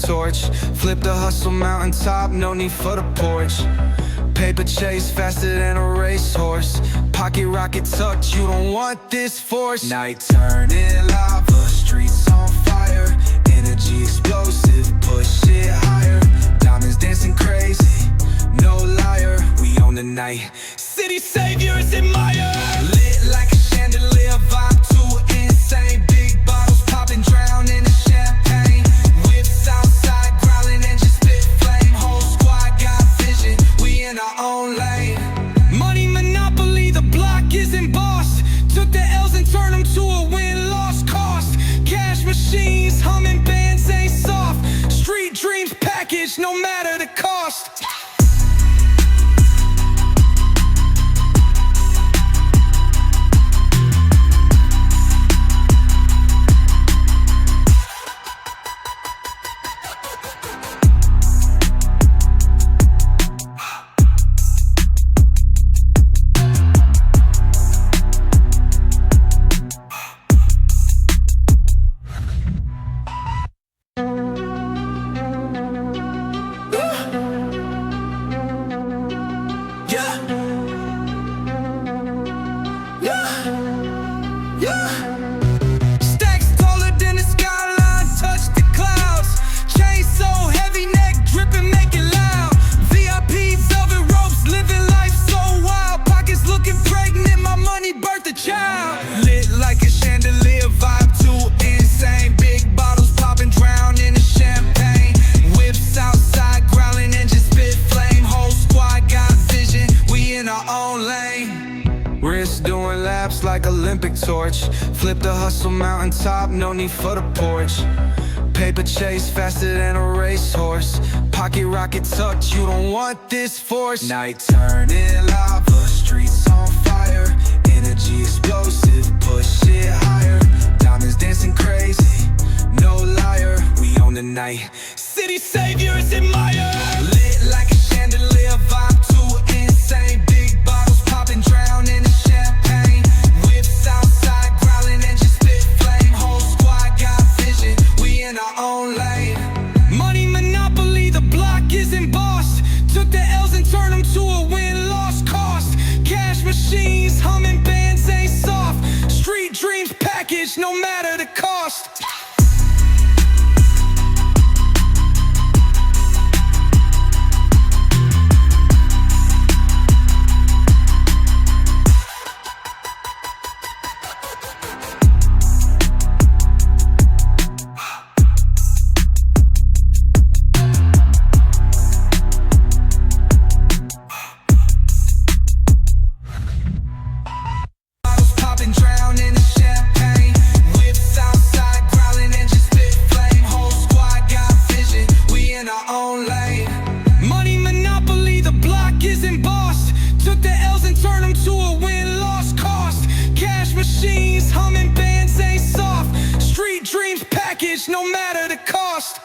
torch. Flip the hustle mountaintop, no need for the porch. Paper chase faster than a racehorse. Pocket rocket tucked, you don't want this force. Night turning lava, streets on fire. Energy explosive, push it higher. Diamonds dancing crazy, no liar. We own the night, city saviors admire. Lit like a chandelier, vibe too insane. Big bottles popping, drown in the champagne. Whips outside, growling, engine spit flame. Whole squad got vision, we in our own lane. Money monopoly, the block isn't boss. Took the L's and turned them to a win-loss cost. Cash machines, humming, bands ain't soft. Street dreams packaged, no matter the cost. Stacks taller than the skyline, touch the clouds. Chain so heavy, neck dripping, make it loud. VIP velvet ropes, living life so wild. Pockets looking pregnant, my money birthed a child. Lit like a chandelier, vibe too insane. Big bottles popping, drown in the champagne. Whips outside, growling, engine spit flame. Whole squad got vision, we in our own lane. Wrist doing laps like Olympic torch. Flip the hustle mountaintop, no need for the porch. Paper chase faster than a racehorse. Pocket rocket tucked, you don't want this force. Night turning lava, streets on fire. Energy explosive, push it higher. Diamonds dancing crazy, no liar. We own the night, city saviors admire. Lit like a chandelier, vibe too insane. Big bottles popping, drown in the champagne. Whips outside, growling, engine spit flame. Whole squad got vision, we in our own lane. Money monopoly, the block isn't boss. Took the L's and turned them to a win-loss cost. Cash machines, humming, bands ain't soft. Street dreams packaged, no matter the cost. Drown in the champagne. Whips outside, growling, engine spit flame. Whole squad got vision, we in our own lane. Money monopoly, the block isn't boss. Took the L's and turned them to a win-loss cost. Cash machines, humming, bands ain't soft. Street dreams packaged, no matter the cost.